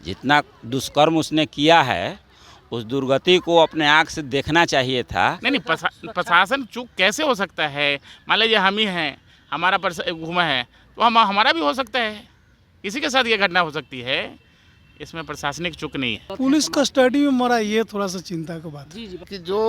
जितना दुष्कर्म उसने किया है उस दुर्गति को अपने आँख से देखना चाहिए था। नहीं, प्रशासन चूक कैसे हो सकता है? मान लीजिए हम ही हैं, हमारा घुमा है तो हमारा भी हो सकता है, किसी के साथ ये घटना हो सकती है। इसमें प्रशासनिक चूक नहीं है। पुलिस कस्टडी में मरा, ये थोड़ा सा चिंता की बात है। कि जो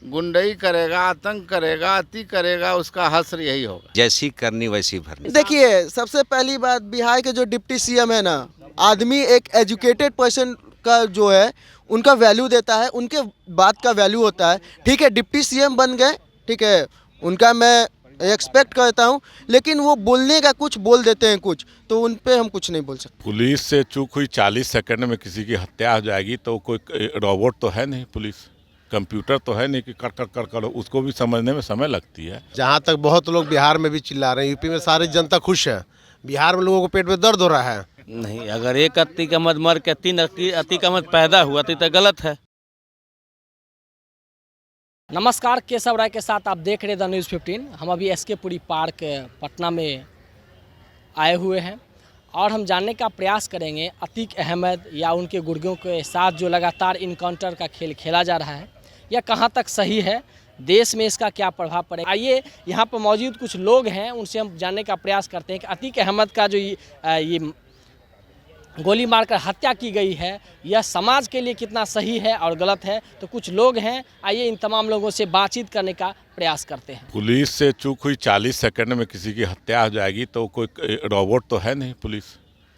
गुंडई करेगा, आतंक करेगा, अति करेगा, उसका हश्र यही होगा। जैसी करनी वैसी भरनी। देखिए, सबसे पहली बात, बिहार के जो डिप्टी सीएम है ना, आदमी एक एजुकेटेड पर्सन का जो है उनका वैल्यू देता है, उनके बात का वैल्यू होता है। ठीक है, डिप्टी सीएम बन गए, ठीक है, उनका मैं एक्सपेक्ट करता हूँ, लेकिन वो बोलने का कुछ बोल देते हैं कुछ, तो उन पे हम कुछ नहीं बोल सकते। पुलिस से चूक हुई, 40 सेकंड में किसी की हत्या हो जाएगी तो कोई रोबोट तो है नहीं, पुलिस कंप्यूटर तो है नहीं कि कर उसको भी समझने में समय लगती है। जहाँ तक बहुत लोग बिहार में भी चिल्ला रहे हैं, यूपी में सारी जनता खुश है, बिहार में लोगों को पेट में दर्द हो रहा है। नहीं, अगर एक अति का मत मर के 3 अति का मत पैदा हुआ तो गलत है। नमस्कार, केशव राय के साथ आप देख रहे द न्यूज़ 15। हम अभी एसके पुरी पार्क पटना में आए हुए हैं और हम जानने का प्रयास करेंगे अतीक अहमद या उनके गुर्गों के साथ जो लगातार इनकाउंटर का खेल खेला जा रहा है, यह कहां तक सही है, देश में इसका क्या प्रभाव पड़ेगा। आइए, यहाँ पर मौजूद कुछ लोग हैं, उनसे हम जानने का प्रयास करते हैं कि अतीक अहमद का जो ये गोली मारकर हत्या की गई है, यह समाज के लिए कितना सही है और गलत है। तो कुछ लोग हैं, आइए इन तमाम लोगों से बातचीत करने का प्रयास करते हैं। पुलिस से चूक हुई, 40 सेकंड में किसी की हत्या हो जाएगी तो कोई रोबोट तो है नहीं, पुलिस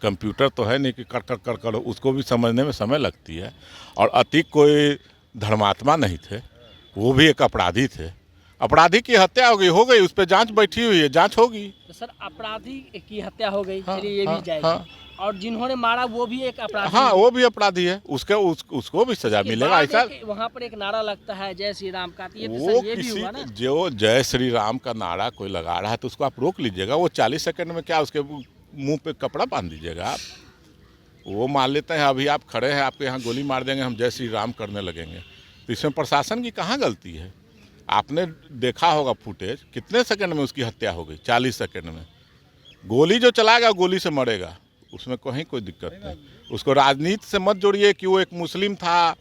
कंप्यूटर तो है नहीं कि कर उसको भी समझने में समय लगती है। और अतीक कोई धर्मात्मा नहीं थे, वो भी एक अपराधी थे। अपराधी की हत्या हो गई, उस पर जांच बैठी हुई है, जांच होगी। तो सर, अपराधी की हत्या हो गई, हाँ, चलिए ये भी जाएगा। हाँ। और जिन्होंने मारा वो भी एक अपराधी। हाँ, वो भी अपराधी है, उसको भी सजा मिलेगा। ऐसा वहाँ पर एक नारा लगता है जय श्री राम का, ये वो तो ये भी किसी हुआ ना? जो जय श्री राम का नारा कोई लगा रहा है तो उसको आप रोक लीजिएगा। वो 40 सेकंड में क्या उसके मुंह पे कपड़ा बांध दीजिएगा आप? वो मान लेते हैं अभी आप खड़े हैं, आपके यहाँ गोली मार देंगे, हम जय श्री राम करने लगेंगे। तो इसमें प्रशासन की कहाँ गलती है? आपने देखा होगा फुटेज, कितने सेकंड में उसकी हत्या हो गई? 40 सेकंड में। गोली जो चलाएगा गोली से मरेगा, उसमें कहीं कोई दिक्कत नहीं। उसको राजनीति से मत जोड़िए कि वो एक मुस्लिम था,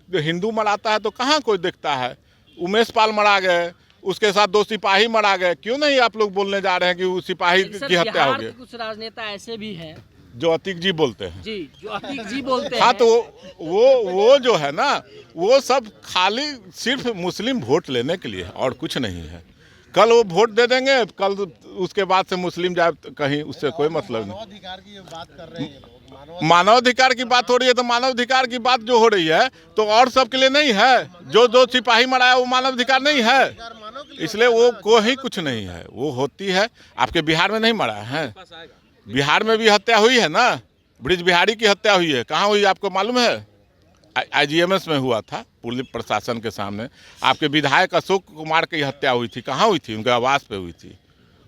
जो हिंदू मराता है तो कहाँ कोई देखता है। उमेश पाल मरा गए, उसके साथ 2 सिपाही मरा गए, क्यों नहीं आप लोग बोलने जा रहे हैं कि उस सिपाही की हत्या हो गई? कुछ राजनेता ऐसे भी हैं जो अतीक जी बोलते हैं जी, जो अतीक जी बोलते हैं। हाँ, तो वो जो है ना, वो सब खाली सिर्फ मुस्लिम वोट लेने के लिए और कुछ नहीं है। कल वो वोट दे देंगे, कल उसके बाद से मुस्लिम जाए कहीं, उससे कोई मतलब नहीं। मानवाधिकार की बात हो रही है तो मानवाधिकार की बात जो हो रही है तो और सबके लिए नहीं है। जो सिपाही मरा है वो मानवाधिकार नहीं है, इसलिए वो कोई कुछ नहीं है। वो होती है, आपके बिहार में नहीं मरा है? बिहार में भी हत्या हुई है ना, ब्रिज बिहारी की हत्या हुई है। कहाँ हुई आपको मालूम है? IGMS में हुआ था, पुलिस प्रशासन के सामने। आपके विधायक अशोक कुमार की हत्या हुई थी, कहाँ हुई थी? उनके आवास पे हुई थी,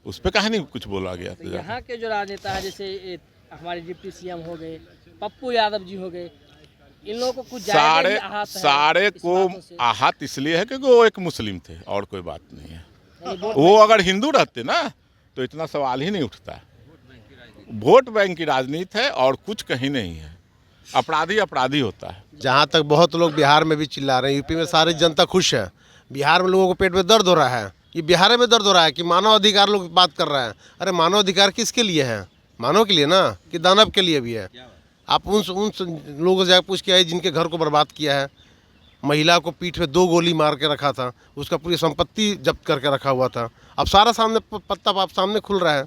उस पर कहीं नहीं कुछ बोला गया था। यहाँ के जो राजनेता है, जैसे हमारे डिप्टी सीएम हो गए, पप्पू यादव जी हो गए, इन लोगों को कुछ सारे को आहत इसलिए है क्योंकि वो एक मुस्लिम थे, और कोई बात नहीं है। वो अगर हिंदू रहते ना तो इतना सवाल ही नहीं उठता। वोट बैंक की राजनीति है और कुछ कहीं नहीं है। अपराधी होता है। जहाँ तक बहुत लोग बिहार में भी चिल्ला रहे हैं, यूपी में सारी जनता खुश है, बिहार में लोगों को पेट में दर्द हो रहा है। ये बिहार में दर्द हो रहा है कि मानव अधिकार लोग बात कर रहे हैं। अरे मानव अधिकार किसके लिए है? मानव के लिए ना, कि दानव के लिए भी है? आप उन लोगों से पूछ के आए जिनके घर को बर्बाद किया है। महिला को पीठ पे 2 गोली मार के रखा था, उसका पूरी संपत्ति जब्त करके रखा हुआ था। अब सारा सामने पत्ता आप सामने खुल रहा है।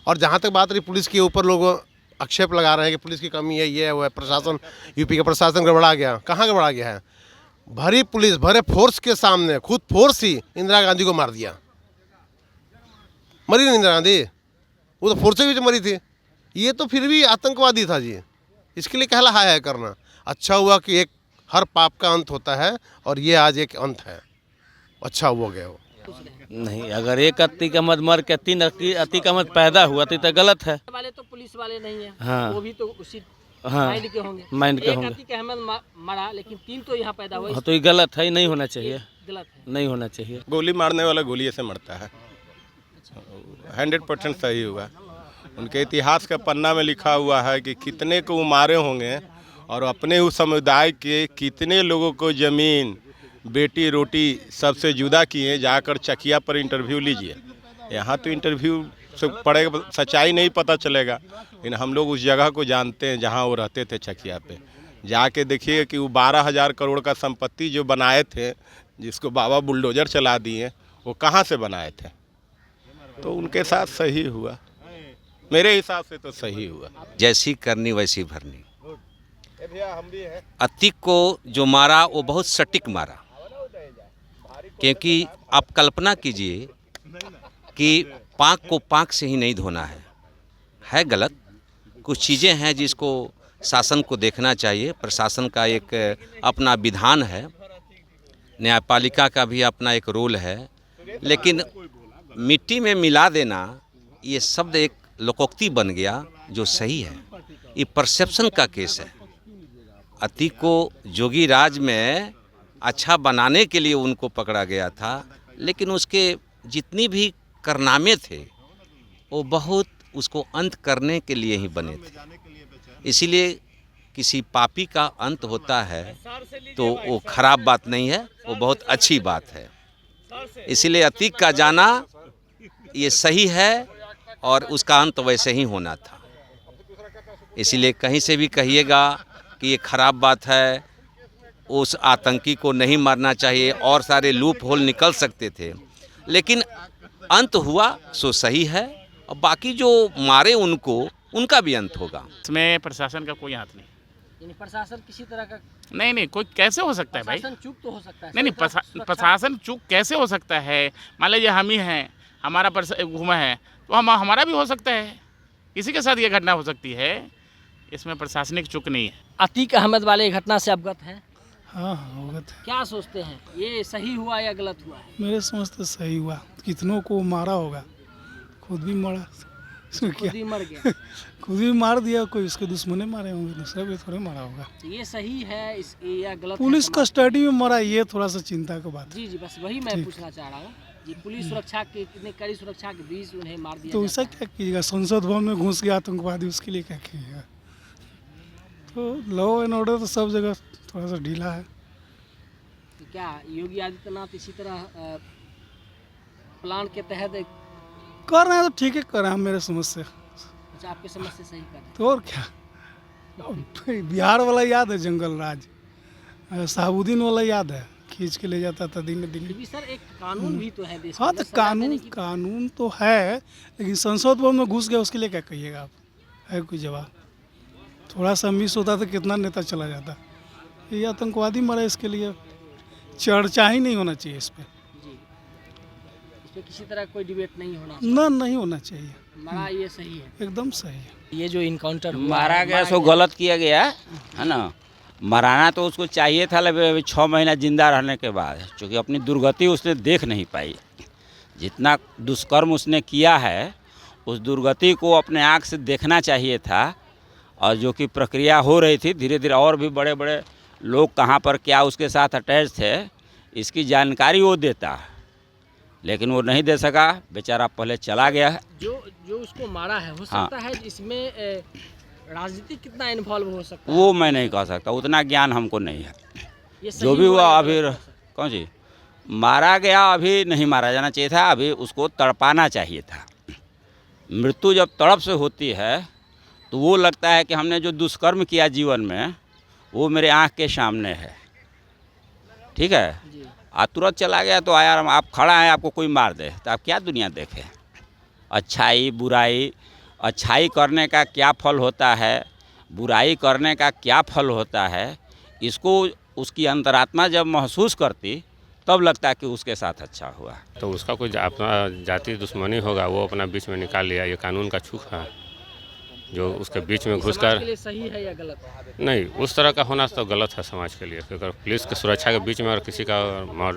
और जहाँ तक बात रही पुलिस के ऊपर, लोग आक्षेप लगा रहे हैं कि पुलिस की कमी है, ये है वो है, प्रशासन, यूपी का प्रशासन गड़बड़ा गया। कहाँ गड़बड़ा गया है? भरी पुलिस, भरे फोर्स के सामने खुद फोर्स ही इंदिरा गांधी को मार दिया। मरी नहीं इंदिरा गांधी, वो तो फोर्स भी मरी थी। ये तो फिर भी आतंकवादी था जी, इसके लिए कहला हाय करना। अच्छा हुआ कि एक हर पाप का अंत होता है और ये आज एक अंत है, अच्छा हुआ गया वो। नहीं, अगर एक अति का मत मर के 3 अति का मत पैदा हुआ तो गलत है। वाले तो पुलिस वाले नहीं है। हाँ, वो भी तो उसी हाँ, माइंड के होंगे। होंगे। अतीक अहमद मरा, लेकिन 3 तो यहाँ पैदा हुए। हाँ, तो ये गलत है, नहीं होना चाहिए, गलत है, नहीं होना चाहिए। गोली मारने वाला गोली से मरता है, 100% सही हुआ। उनके इतिहास के पन्ना में लिखा हुआ है कि कितने को वो मारे होंगे और अपने उस समुदाय के कितने लोगों को ज़मीन, बेटी, रोटी सबसे जुदा किए। जाकर चकिया पर इंटरव्यू लीजिए। यहाँ तो इंटरव्यू से पड़ेगा, सच्चाई नहीं पता चलेगा, लेकिन हम लोग उस जगह को जानते हैं जहाँ वो रहते थे चकिया पे। जाके देखिए कि वो 12,000 करोड़ का संपत्ति जो बनाए थे, जिसको बाबा बुलडोजर चला दिए, वो कहाँ से बनाए थे। तो उनके साथ सही हुआ, मेरे हिसाब से तो सही हुआ। जैसी करनी वैसी भरनी। अतीक को जो मारा वो बहुत सटीक मारा, क्योंकि आप कल्पना कीजिए कि पाँक को पाँक से ही नहीं धोना है गलत। कुछ चीज़ें हैं जिसको शासन को देखना चाहिए। प्रशासन का एक अपना विधान है, न्यायपालिका का भी अपना एक रोल है, लेकिन मिट्टी में मिला देना ये शब्द एक लोकोक्ति बन गया जो सही है। ये परसेप्शन का केस है। अतीक को जोगी राज में अच्छा बनाने के लिए उनको पकड़ा गया था, लेकिन उसके जितनी भी कारनामे थे वो बहुत उसको अंत करने के लिए ही बने थे। इसीलिए किसी पापी का अंत होता है तो वो खराब बात नहीं है, वो बहुत अच्छी बात है। इसीलिए अतीक का जाना ये सही है और उसका अंत वैसे ही होना था। इसीलिए कहीं से भी कहिएगा कि ये खराब बात है, उस आतंकी को नहीं मारना चाहिए, और सारे लूप होल निकल सकते थे, लेकिन अंत हुआ सो सही है। और बाकी जो मारे उनको, उनका भी अंत होगा। इसमें प्रशासन का कोई हाथ नहीं। यानी प्रशासन किसी तरह का नहीं, कोई कैसे हो सकता है भाई? प्रशासन चूक तो हो सकता है। नहीं, प्रशासन चूक कैसे हो सकता है? मान लीजिए हम ही हैं, हमारा घुमा है, तो हमारा भी हो सकता है। किसी के साथ ये घटना हो सकती है। इसमें प्रशासनिक चूक नहीं है। अतीक अहमद वाले घटना से अवगत हैं? हाँ अवगत है। क्या सोचते हैं, ये सही हुआ या गलत हुआ है? मेरे समझ तो सही हुआ। कितनों को मारा होगा, खुद भी मरा, खुद ही मर गया। खुद भी मार दिया, कोई उसके दुश्मने मारे होंगे, दूसरा भी थोड़े मारा होगा। ये सही है या गलत? पुलिस कस्टडी में मरा, ये थोड़ा सा चिंता की बात है। जी, बस वही मैं पूछना चाह रहा हूँ। जी, पुलिस सुरक्षा के इतने कड़ी सुरक्षा के बीच उन्हें मार दिया तो ऐसा क्या कीजिएगा? संसद भवन में घुस गया आतंकवादी, उसके लिए क्या कीजिएगा? तो लॉ एंड ऑर्डर तो सब जगह थोड़ा सा ढीला है। तो क्या योगी आदित्यनाथ इसी तरह प्लान के तहत कर रहे हैं तो ठीक है कर रहे हैं, मेरे समझ से। अच्छा, आपके समझ से सही कर रहे हैं। तो और क्या, बिहार वाला याद है, जंगल राज, शहाबुद्दीन वाला याद है, खींच के ले जाता था दिन दिन। सर एक कानून भी तो है देश हाँ, में। तो कानून तो है, लेकिन संसद भवन में घुस गया, उसके लिए क्या कहिएगा आप? है कोई जवाब? थोड़ा सा मिस होता तो कितना नेता चला जाता। ये आतंकवादी मरा, इसके लिए चर्चा ही नहीं होना चाहिए इस पर। इस पर किसी तरह कोई डिबेट नहीं होना ना, नहीं होना चाहिए। मरा ये सही है, एकदम सही है। ये जो इनकाउंटर मारा गया सो गलत किया गया है ना। मराना तो उसको चाहिए था, लेकिन 6 महीना जिंदा रहने के बाद, क्योंकि अपनी दुर्गति उसने देख नहीं पाई। जितना दुष्कर्म उसने किया है, उस दुर्गति को अपने आँख से देखना चाहिए था। और जो कि प्रक्रिया हो रही थी, धीरे धीरे और भी बड़े बड़े लोग कहाँ पर क्या उसके साथ अटैच थे, इसकी जानकारी वो देता, लेकिन वो नहीं दे सका, बेचारा पहले चला गया। जो उसको मारा है, हो सकता है इसमें राजनीति कितना इन्वॉल्व हो सकता है, वो मैं नहीं कह सकता, उतना ज्ञान हमको नहीं है। जो भी हुआ अभी कौन सी मारा गया, अभी नहीं मारा जाना चाहिए था, अभी उसको तड़पाना चाहिए था। मृत्यु जब तड़प से होती है तो वो लगता है कि हमने जो दुष्कर्म किया जीवन में, वो मेरे आँख के सामने है, ठीक है। आप तुरंत चला गया तो आया, आप खड़ा हैं, आपको कोई मार दे तो आप क्या दुनिया देखें? अच्छाई बुराई, अच्छाई करने का क्या फल होता है, बुराई करने का क्या फल होता है, इसको उसकी अंतरात्मा जब महसूस करती तब लगता है कि उसके साथ अच्छा हुआ। तो उसका कोई अपना जाति दुश्मनी होगा, वो अपना बीच में निकाल लिया, ये कानून का चूक है। जो उसके बीच में घुसकर, के लिए सही है या गलत? नहीं, उस तरह का होना तो गलत है समाज के लिए। अगर पुलिस की सुरक्षा के बीच में और किसी का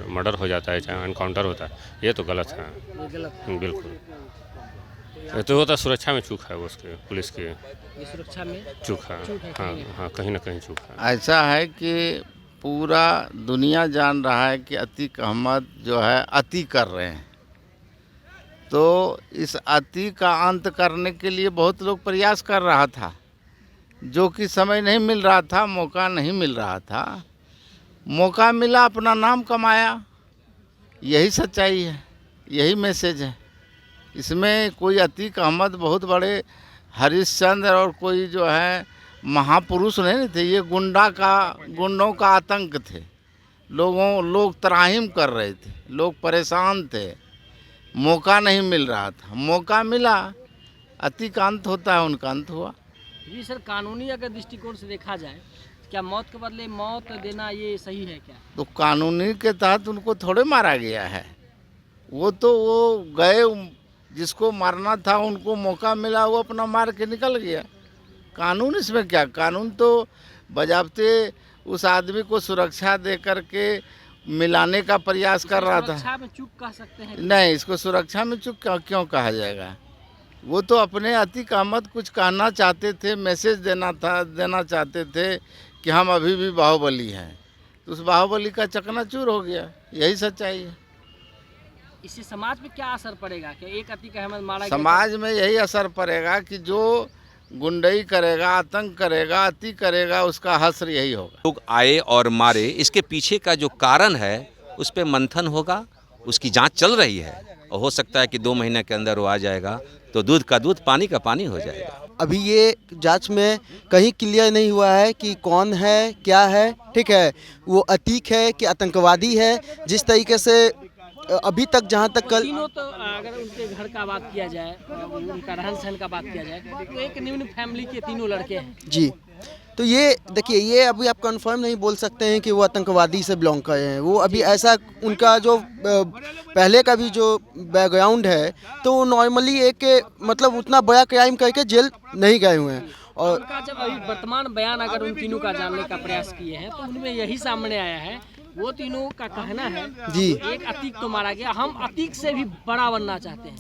मर्डर हो जाता है, चाहे एनकाउंटर होता है, ये तो गलत है। ये गलत है। बिल्कुल, तो वो तो सुरक्षा में चूक है, उसके पुलिस की ये सुरक्षा में चूक है। हाँ, कहीं ना कहीं चूक है। ऐसा है कि पूरा दुनिया जान रहा है कि अतीक अहमद जो है अति कर रहे हैं, तो इस अति का अंत करने के लिए बहुत लोग प्रयास कर रहा था, जो कि समय नहीं मिल रहा था, मौका नहीं मिल रहा था। मौका मिला, अपना नाम कमाया। यही सच्चाई है, यही मैसेज है। इसमें कोई अतीक अहमद बहुत बड़े हरिश्चंद्र और कोई जो है महापुरुष नहीं थे। ये गुंडों का आतंक थे। लोग त्राहिम कर रहे थे, लोग परेशान थे, मौका नहीं मिल रहा था। मौका मिला, अति का अंत होता है, उनका अंत हुआ। जी सर, कानूनी अगर दृष्टिकोण से देखा जाए, क्या मौत के बदले मौत देना ये सही है क्या? तो कानूनी के तहत उनको थोड़े मारा गया है। वो गए, जिसको मारना था उनको मौका मिला, वो अपना मार के निकल गया। कानून इसमें क्या? कानून तो बजाबते उस आदमी को सुरक्षा दे करके मिलाने का प्रयास कर रहा था। सुरक्षा में चूक कह सकते हैं? नहीं, इसको सुरक्षा में चूक क्यों कहा जाएगा? वो तो अपने अतीक अहमद कुछ कहना चाहते थे, मैसेज देना चाहते थे कि हम अभी भी बाहुबली हैं। तो उस बाहुबली का चकनाचूर हो गया, यही सच्चाई है। इससे समाज पे क्या असर पड़ेगा कि एक अतीक अहमद मारा गया? समाज में यही असर पड़ेगा कि जो गुंडई करेगा, आतंक करेगा, अति करेगा, उसका हश्र यही होगा। लोग आए और मारे, इसके पीछे का जो कारण है उस पर मंथन होगा, उसकी जांच चल रही है और हो सकता है कि 2 महीने के अंदर वो आ जाएगा, तो दूध का दूध, पानी का पानी हो जाएगा। अभी ये जांच में कहीं क्लियर नहीं हुआ है कि कौन है, क्या है, ठीक है, वो अतीक है कि आतंकवादी है। जिस तरीके से अभी तक, जहाँ तक कल तीनों, तो अगर उनके घर का बात किया जाए, उनका रहन सहन का बात किया जाए, तो एक निम्न फैमिली के तीनों लड़के हैं जी। तो ये देखिए, ये अभी आप कंफर्म नहीं बोल सकते हैं कि वो आतंकवादी से बिलोंग कर रहे हैं। वो अभी ऐसा, उनका जो पहले का भी जो बैकग्राउंड है, तो वो नॉर्मली मतलब उतना बड़ा क्राइम करके जेल नहीं गए हुए हैं। और उनका जब अभी वर्तमान बयान अगर उन तीनों का जानने का प्रयास किए हैं, तो उनमें यही सामने आया है, वो तीनों का कहना है जी, एक अतीक तो मारा गया, हम अतीक से भी बड़ा बनना चाहते हैं।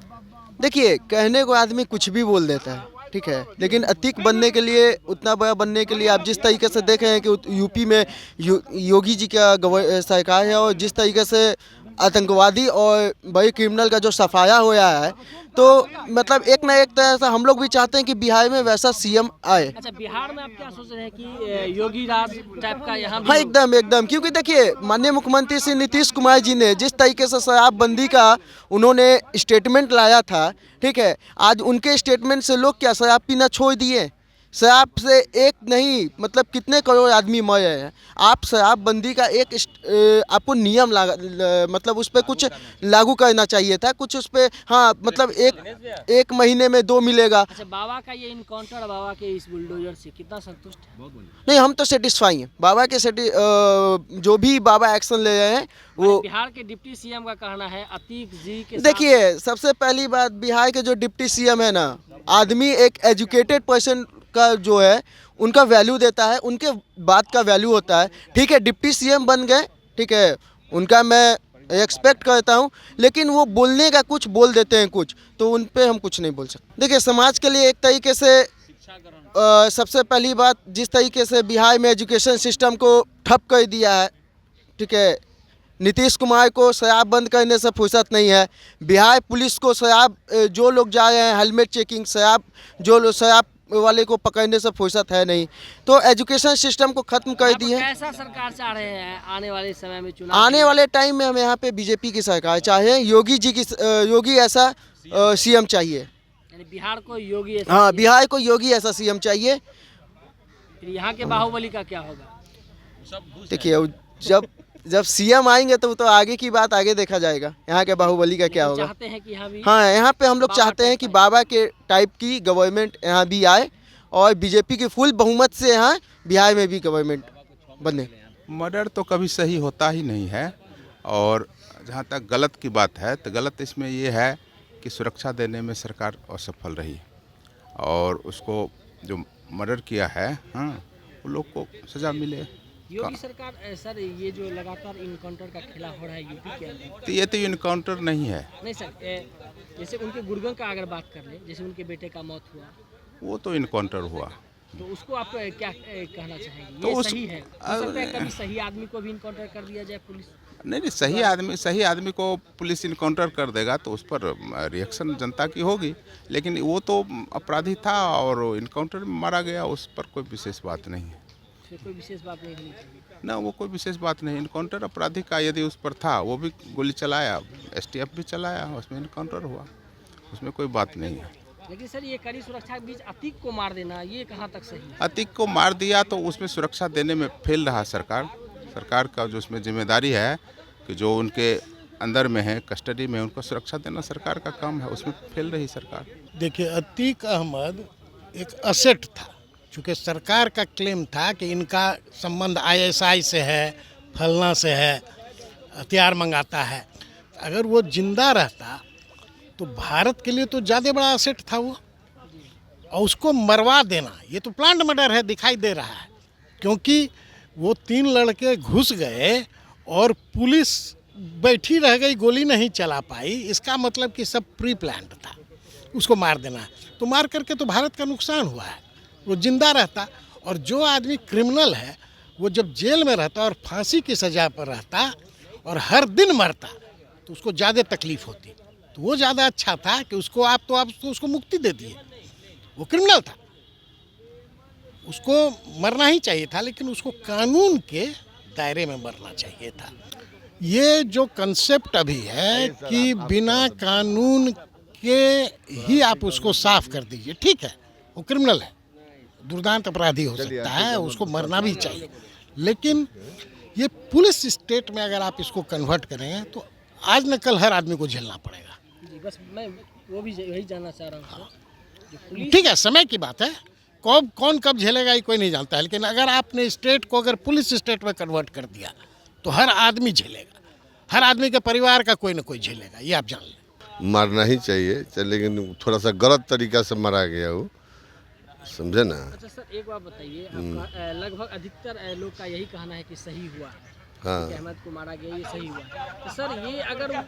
देखिए, कहने को आदमी कुछ भी बोल देता है, ठीक है, लेकिन अतीक बनने के लिए, उतना बड़ा बनने के लिए, आप जिस तरीके से देख रहे हैं कि यूपी में योगी जी का सरकार है, और जिस तरीके से आतंकवादी और बड़े क्रिमिनल का जो सफाया होया है, तो मतलब एक ना एक तरह से हम लोग भी चाहते हैं कि बिहार में वैसा सीएम आए। अच्छा, बिहार में आप क्या सोच रहे हैं कि योगी राज टाइप का यहाँ? हाँ, एकदम, क्योंकि देखिए, माननीय मुख्यमंत्री श्री नीतीश कुमार जी ने जिस तरीके से शराबबंदी का उन्होंने स्टेटमेंट लाया था, ठीक है, आज उनके स्टेटमेंट से लोग क्या शराब पीना छोड़ दिए? शराब से एक नहीं, मतलब कितने करोड़ आदमी मरे हैं। आप शराबबंदी का एक आपको नियम मतलब उस पर कुछ लागू करना चाहिए था, कुछ उस पर, हाँ, मतलब एक महीने में 2 मिलेगा। अच्छा, बाबा का ये इनकाउंटर, बाबा के इस बुलडोजर से कितना संतुष्ट है? नहीं, हम तो सेटिस्फाई हैं बाबा के जो भी बाबा एक्शन ले रहे हैं वो। बिहार के डिप्टी सीएम का कहना है अतीक जी के, देखिए, सबसे पहली बात, बिहार के जो डिप्टी सीएम है ना, आदमी एक एजुकेटेड पर्सन का जो है उनका वैल्यू देता है, उनके बात का वैल्यू होता है, ठीक है। डिप्टी सीएम बन गए, ठीक है, उनका मैं एक्सपेक्ट करता हूँ, लेकिन वो बोलने का कुछ बोल देते हैं कुछ, तो उन पे हम कुछ नहीं बोल सकते। देखिए, समाज के लिए एक तरीके से सबसे पहली बात, जिस तरीके से बिहार में एजुकेशन सिस्टम को ठप कर दिया है, ठीक है, नीतीश कुमार को शराब बंद करने से फुर्सत नहीं है। बिहार पुलिस को शराब, जो लोग जा रहे हैं हेलमेट चेकिंग, शराब वाले को पकड़ने से फुर्सत है नहीं, तो एजुकेशन सिस्टम को खत्म कर दी है। कैसा सरकार चाह रहे हैं आने वाले समय में? चुनाव आने वाले टाइम में हम यहाँ पे बीजेपी की सरकार चाहे, योगी ऐसा सीएम चाहिए। यानी बिहार को योगी ऐसा, हाँ, बिहार को योगी ऐसा सीएम चाहिए। फिर यहाँ के बाहुबली का क्या होगा? देखिए, जब सीएम आएंगे तो आगे की बात आगे देखा जाएगा, यहाँ के बाहुबली का क्या होगा। चाहते हैं कि यहाँ भी, हाँ, यहाँ पे हम लोग चाहते हैं कि बाबा के टाइप की गवर्नमेंट यहाँ भी आए और बीजेपी की फुल बहुमत से यहाँ बिहार में भी गवर्नमेंट बने। मर्डर तो कभी सही होता ही नहीं है, और जहाँ तक गलत की बात है, तो गलत इसमें ये है कि सुरक्षा देने में सरकार असफल रही, और उसको जो मर्डर किया है, हाँ, वो लोग को सज़ा मिले। योगी सरकार, सर, ये जो लगातार इनकाउंटर का खेला हो रहा है यूपी के अंदर, तो ये तो इनकाउंटर नहीं है। नहीं सर, जैसे उनके गुर्गों का अगर बात कर ले, जैसे उनके बेटे का मौत हुआ, वो तो इनकाउंटर हुआ, तो उसको आप क्या कहना चाहेंगे? तो ये सही है? हो सकता है कभी सही आदमी को भी इनकाउंटर कर दिया जाए पुलिस? नहीं, सही आदमी को पुलिस इनकाउंटर कर देगा तो उस पर रिएक्शन जनता की होगी, लेकिन वो तो अपराधी था और इनकाउंटर में मारा गया, उस पर कोई विशेष बात नहीं है। कोई विशेष बात नहीं होनी चाहिए ना, वो कोई विशेष बात नहीं। इनकाउंटर अपराधी का यदि उस पर था, वो भी गोली चलाया, STF भी चलाया, उसमें इनकाउंटर हुआ, उसमें कोई बात नहीं है। लेकिन सर ये कड़ी सुरक्षा के बीच अतीक को मार देना ये कहाँ तक सही है? अतीक को मार दिया तो उसमें सुरक्षा देने में फेल रहा सरकार का जो उसमें जिम्मेदारी है कि जो उनके अंदर में है, कस्टडी में, उनको सुरक्षा देना सरकार का काम है, उसमें फेल रही सरकार। देखिए, अतीक अहमद एक असेट था, चूँकि सरकार का क्लेम था कि इनका संबंध ISI से है, फलना से है, हथियार मंगाता है। अगर वो जिंदा रहता तो भारत के लिए तो ज़्यादा बड़ा असेट था वो, और उसको मरवा देना ये तो प्लांट मर्डर है, दिखाई दे रहा है। क्योंकि वो 3 लड़के घुस गए और पुलिस बैठी रह गई, गोली नहीं चला पाई, इसका मतलब कि सब प्री प्लान्ड था, उसको मार देना है। तो मार करके तो भारत का नुकसान हुआ है। वो जिंदा रहता, और जो आदमी क्रिमिनल है वो जब जेल में रहता और फांसी की सज़ा पर रहता और हर दिन मरता तो उसको ज़्यादा तकलीफ होती। तो वो ज़्यादा अच्छा था कि उसको आप तो उसको मुक्ति दे दिए। वो क्रिमिनल था, उसको मरना ही चाहिए था, लेकिन उसको कानून के दायरे में मरना चाहिए था। ये जो कंसेप्ट अभी है कि बिना कानून के ही आप उसको साफ कर दीजिए, ठीक है, वो क्रिमिनल है, दुर्दांत अपराधी हो सकता है, उसको मरना भी चाहिए, लेकिन ये पुलिस स्टेट में अगर आप इसको कन्वर्ट करेंगे तो आज न कल हर आदमी को झेलना पड़ेगा। जी, बस मैं वो भी यही जानना चाह रहा हूँ। ठीक है, समय की बात है, कौन कब झेलेगा ये कोई नहीं जानता है, लेकिन अगर आपने स्टेट को अगर पुलिस स्टेट में कन्वर्ट कर दिया तो हर आदमी झेलेगा, हर आदमी के परिवार का कोई ना कोई झेलेगा, ये आप जान लें। मारना ही चाहिए, लेकिन थोड़ा सा गलत तरीका से मारा गया वो, समझे ना। अच्छा सर, एक बात बताइए, आपका लगभग अधिकतर लोग का यही कहना है कि सही हुआ, हाँ, अहमद को मारा गया, ये सही हुआ। तो सर ये अगर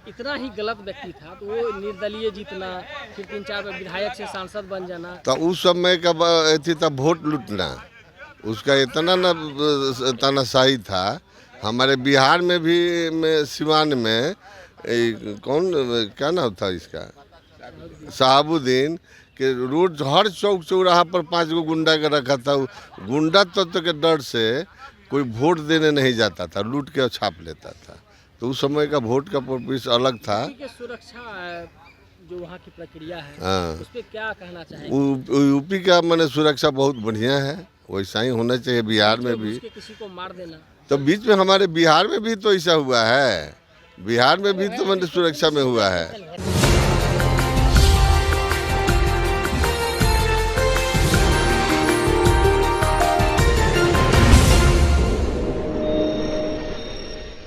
इतना ही गलत व्यक्ति था तो वो निर्दलीय जीतना, फिर 3-4 विधायक से सांसद बन जाना, तो उस समय का अथी था वोट लूटना, उसका इतना न तानाशाही था। हमारे बिहार में भी सिवान में कौन, क्या नाम था इसका, शहाबुद्दीन के रोड हर चौक चौराहा पर 5 गो गुंडा के रखा था। गुंडा तत्व के डर से कोई वोट देने नहीं जाता था, लूट के छाप लेता था। तो उस समय का वोट का पर्पस अलग था। सुरक्षा जो वहाँ की प्रक्रिया है, हाँ, उस पर क्या कहना चाहेंगे? यूपी का मैंने सुरक्षा बहुत बढ़िया है, वैसा ही होना चाहिए बिहार में भी। किसी को मार देना तो बीच में हमारे बिहार में भी तो ऐसा हुआ है, बिहार में भी तो मैंने सुरक्षा में हुआ है।